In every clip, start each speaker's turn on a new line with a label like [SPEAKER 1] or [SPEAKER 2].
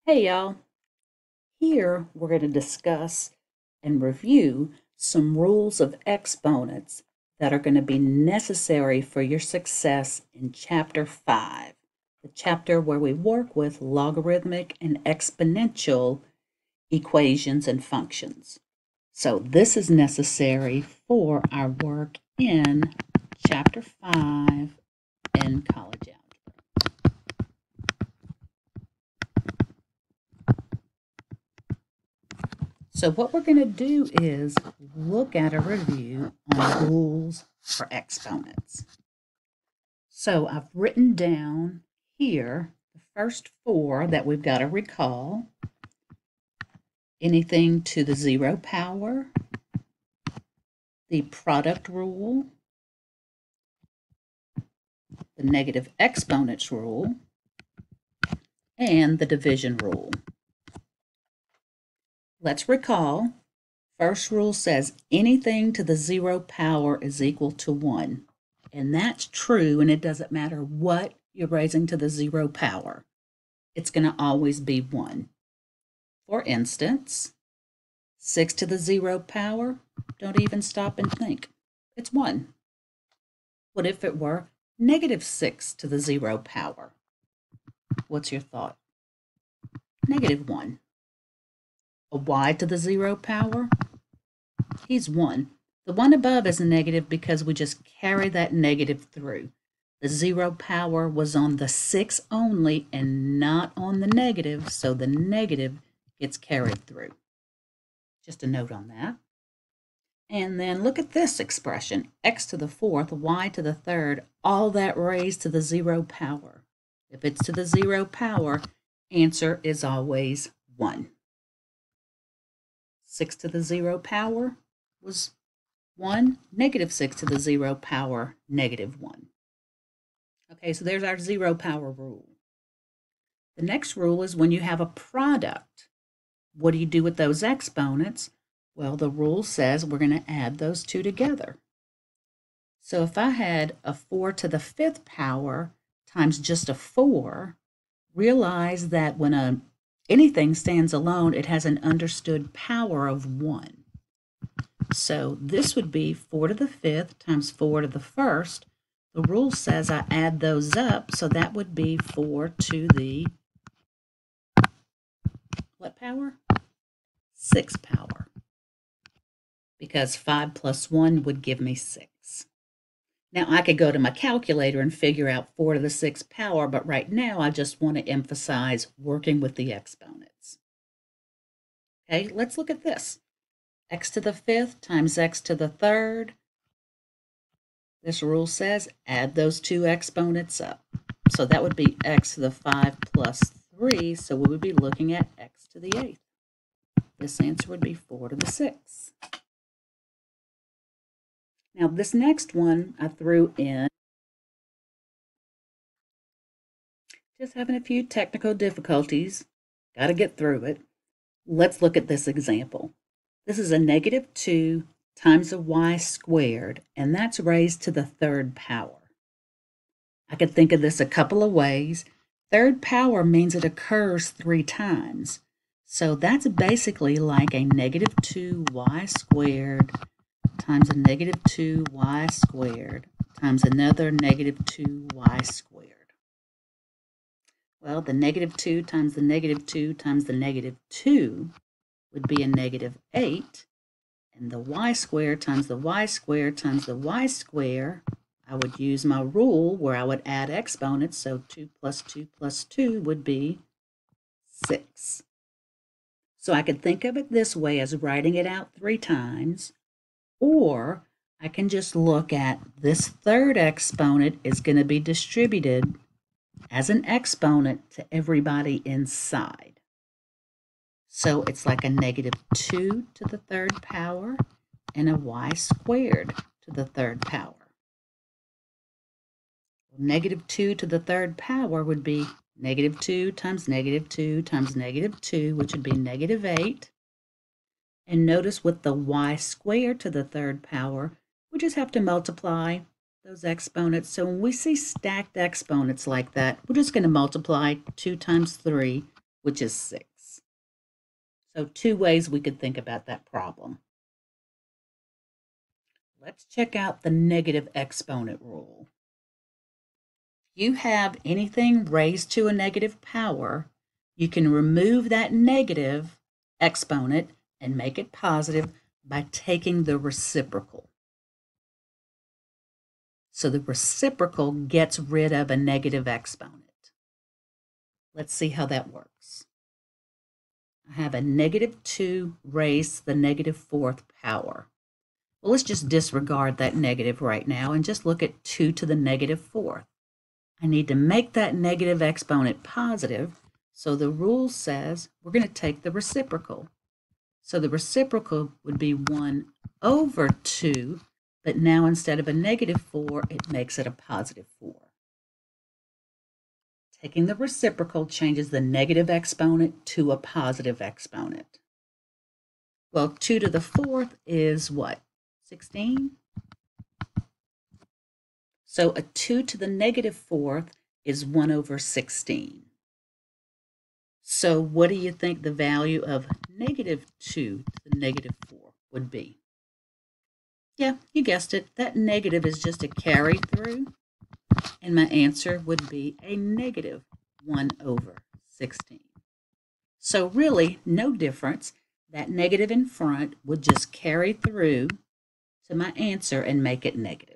[SPEAKER 1] Hey y'all, here we're going to discuss and review some rules of exponents that are going to be necessary for your success in Chapter 5, the chapter where we work with logarithmic and exponential equations and functions. So this is necessary for our work in Chapter 5 in College Algebra. So what we're going to do is look at a review on rules for exponents. So I've written down here the first four that we've got to recall. Anything to the zero power, the product rule, the negative exponents rule, and the division rule. Let's recall. First rule says anything to the zero power is equal to 1. And that's true, and it doesn't matter what you're raising to the zero power. It's going to always be 1. For instance, 6 to the zero power, don't even stop and think. It's 1. What if it were negative 6 to the zero power? What's your thought? Negative 1. A y to the zero power? He's 1. The one above is a negative because we just carry that negative through. The zero power was on the 6 only and not on the negative, so the negative gets carried through. Just a note on that. And then look at this expression, x to the fourth, y to the third, all that raised to the zero power. If it's to the zero power, answer is always 1. 6 to the zero power was 1, negative 6 to the zero power, negative 1. Okay, so there's our zero power rule. The next rule is when you have a product. What do you do with those exponents? Well, the rule says we're going to add those two together. So if I had a 4 to the 5th power times just a 4, realize that when anything stands alone, it has an understood power of 1. So this would be 4 to the 5th times 4 to the 1st. The rule says I add those up, so that would be 4 to the what power? 6 power. Because 5 plus 1 would give me 6. Now I could go to my calculator and figure out 4 to the 6th power, but right now I just want to emphasize working with the exponents. Okay, let's look at this. X to the 5th times x to the 3rd. This rule says add those two exponents up. So that would be x to the 5 plus 3, so we would be looking at x to the 8th. This answer would be 4 to the 6th. Now this next one I threw in. Just having a few technical difficulties. Got to get through it. Let's look at this example. This is a negative 2 times a y squared, and that's raised to the 3rd power. I could think of this a couple of ways. 3rd power means it occurs 3 times. So that's basically like a negative 2y squared times a negative 2y squared times another negative 2y squared. Well, the negative 2 times the negative 2 times the negative 2 would be a negative 8. And the y squared times the y squared times the y squared, I would use my rule where I would add exponents. So 2 plus 2 plus 2 would be 6. So I could think of it this way as writing it out 3 times. Or I can just look at this 3rd exponent is going to be distributed as an exponent to everybody inside. So it's like a negative 2 to the 3rd power and a y squared to the 3rd power. Negative 2 to the 3rd power would be negative 2 times negative 2 times negative 2, which would be negative 8. And notice with the y squared to the 3rd power, we just have to multiply those exponents. So when we see stacked exponents like that, we're just going to multiply 2 times 3, which is 6. So 2 ways we could think about that problem. Let's check out the negative exponent rule. You have anything raised to a negative power, you can remove that negative exponent and make it positive by taking the reciprocal. So the reciprocal gets rid of a negative exponent. Let's see how that works. I have a -2 raised to the -4th power. Well, let's just disregard that negative right now and just look at 2 to the -4th. I need to make that negative exponent positive, so the rule says we're going to take the reciprocal. So the reciprocal would be 1 over 2, but now instead of a -4, it makes it a +4. Taking the reciprocal changes the negative exponent to a positive exponent. Well, 2 to the 4th is what? 16? So a 2 to the -4th is 1 over 16. So what do you think the value of -2 to the -4 would be? Yeah, you guessed it. That negative is just a carry through, and my answer would be a -1 over 16. So really, no difference. That negative in front would just carry through to my answer and make it negative.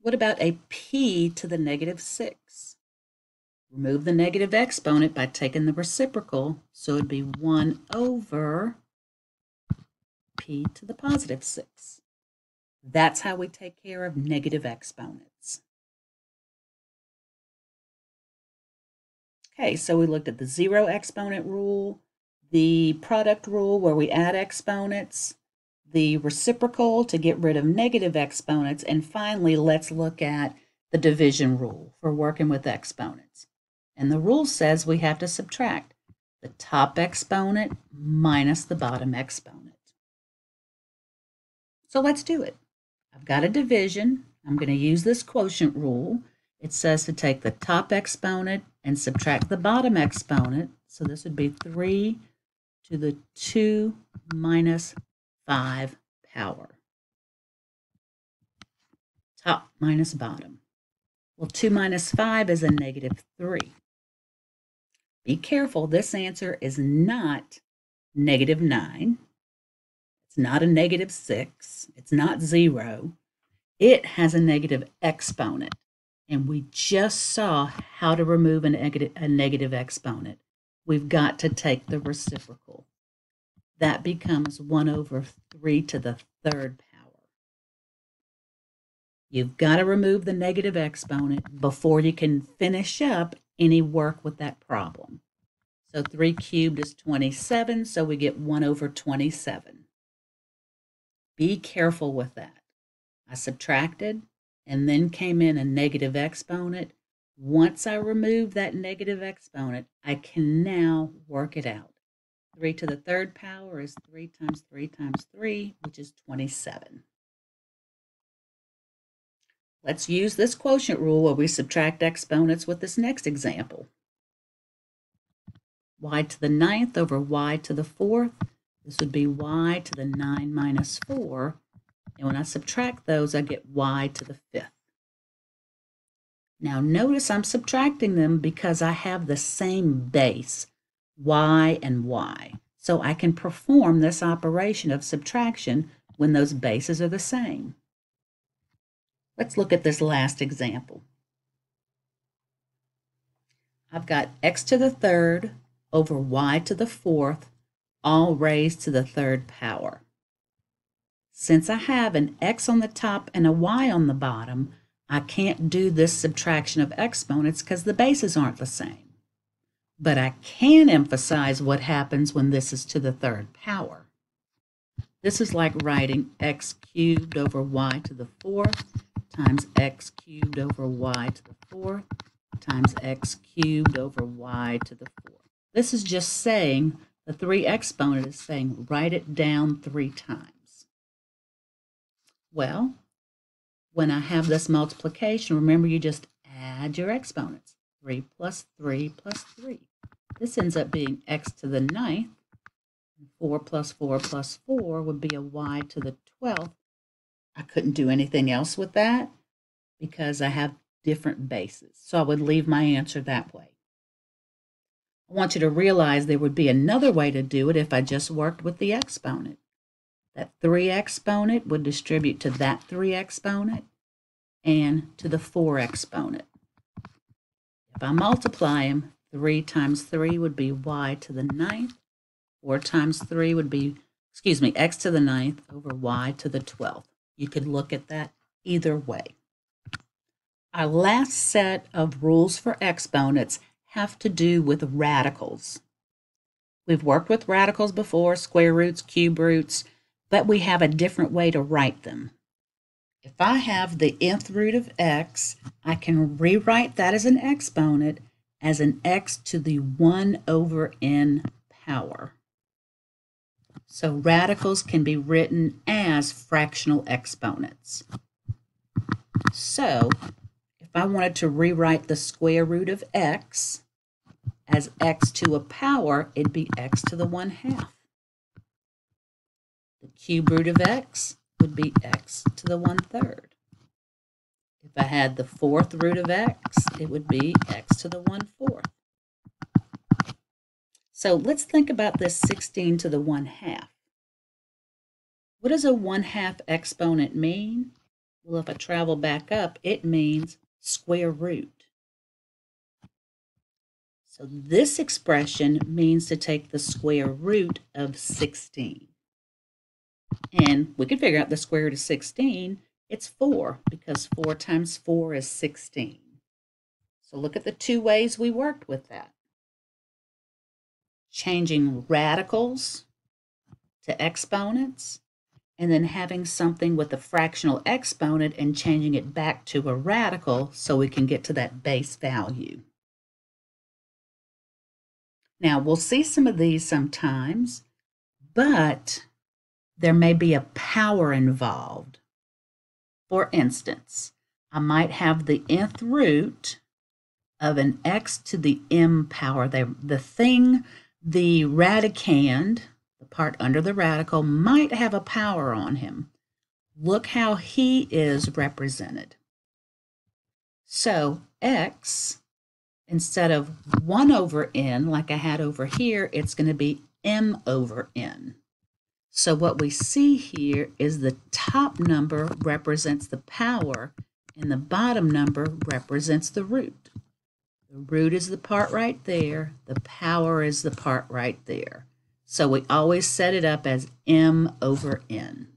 [SPEAKER 1] What about a p to the -6? Remove the negative exponent by taking the reciprocal, so it'd be 1 over p to the +6. That's how we take care of negative exponents. Okay, so we looked at the zero exponent rule, the product rule where we add exponents, the reciprocal to get rid of negative exponents, and finally, let's look at the division rule for working with exponents. And the rule says we have to subtract the top exponent minus the bottom exponent. So let's do it. I've got a division. I'm going to use this quotient rule. It says to take the top exponent and subtract the bottom exponent. So this would be 3 to the 2 minus 5 power. Top minus bottom. Well, 2 minus 5 is a -3. Be careful, this answer is not -9. It's not a -6. It's not 0. It has a negative exponent. And we just saw how to remove a negative exponent. We've got to take the reciprocal. That becomes 1 over 3 to the 3rd power. You've got to remove the negative exponent before you can finish up any work with that problem. So 3 cubed is 27, so we get 1 over 27. Be careful with that. I subtracted and then came in a negative exponent. Once I remove that negative exponent, I can now work it out. 3 to the 3rd power is 3 times 3 times 3, which is 27. Let's use this quotient rule where we subtract exponents with this next example. Y to the 9th over y to the 4th. This would be y to the 9 minus 4. And when I subtract those, I get y to the 5th. Now notice I'm subtracting them because I have the same base, y and y. So I can perform this operation of subtraction when those bases are the same. Let's look at this last example. I've got x to the 3rd over y to the 4th, all raised to the 3rd power. Since I have an x on the top and a y on the bottom, I can't do this subtraction of exponents because the bases aren't the same. But I can emphasize what happens when this is to the 3rd power. This is like writing x cubed over y to the 4th times x cubed over y to the 4th times x cubed over y to the 4th. This is just saying, the 3 exponent is saying write it down 3 times. Well, when I have this multiplication, remember you just add add your exponents. 3 plus 3 plus 3. This ends up being x to the 9th. 4 plus 4 plus 4 would be a y to the 12th. I couldn't do anything else with that because I have different bases. So I would leave my answer that way. I want you to realize there would be another way to do it if I just worked with the exponent. That 3 exponent would distribute to that 3 exponent and to the 4 exponent. If I multiply them, 3 times 3 would be y to the 9th. 4 times 3 would be, x to the 9th over y to the 12th. You could look at that either way. Our last set of rules for exponents have to do with radicals. We've worked with radicals before, square roots, cube roots, but we have a different way to write them. If I have the nth root of x, I can rewrite that as an exponent as an x to the 1 over n power. So radicals can be written as fractional exponents. So if I wanted to rewrite the square root of x as x to a power, it'd be x to the 1/2. The cube root of x would be x to the 1/3. If I had the 4th root of x, it would be x to the 1/4. So let's think about this 16 to the 1/2. What does a 1/2 exponent mean? Well, if I travel back up, it means square root. So this expression means to take the square root of 16. And we can figure out the square root of 16. It's 4 because 4 times 4 is 16. So look at the two ways we worked with that. Changing radicals to exponents, and then having something with a fractional exponent and changing it back to a radical so we can get to that base value. Now, we'll see some of these sometimes, but there may be a power involved. For instance, I might have the nth root of an x to the m power. The radicand, the part under the radical, might have a power on him. Look how he is represented. So x, instead of 1 over n like I had over here, it's going to be m over n. So what we see here is the top number represents the power and the bottom number represents the root. The root is the part right there. The power is the part right there. So we always set it up as m over n.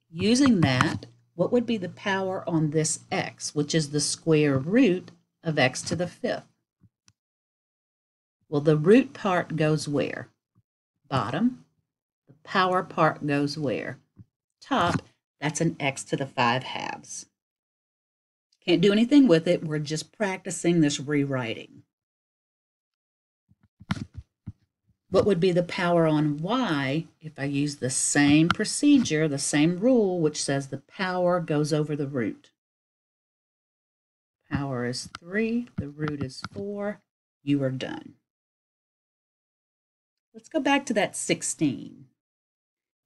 [SPEAKER 1] Using that, what would be the power on this x, which is the square root of x to the 5th? Well, the root part goes where? Bottom. The power part goes where? Top. That's an x to the 5/2. Can't do anything with it. We're just practicing this rewriting. What would be the power on y if I use the same procedure, the same rule, which says the power goes over the root? Power is 3, the root is 4. You are done. Let's go back to that 16.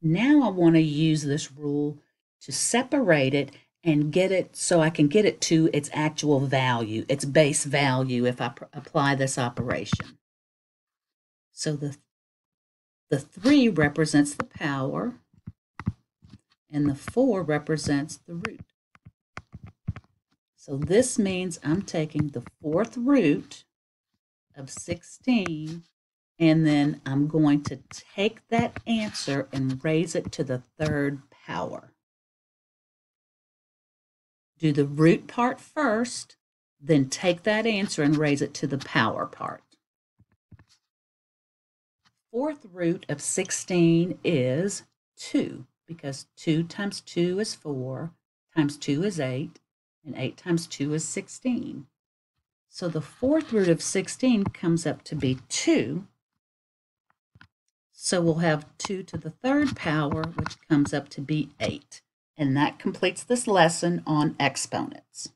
[SPEAKER 1] Now I want to use this rule to separate it and get it so I can get it to its actual value, its base value if I apply this operation. So the 3 represents the power and the 4 represents the root. So this means I'm taking the 4th root of 16 and then I'm going to take that answer and raise it to the 3rd power. Do the root part first, then take that answer and raise it to the power part. 4th root of 16 is 2, because 2 times 2 is 4, times 2 is 8, and 8 times 2 is 16. So the 4th root of 16 comes up to be 2. So we'll have 2 to the 3rd power, which comes up to be 8. And that completes this lesson on exponents.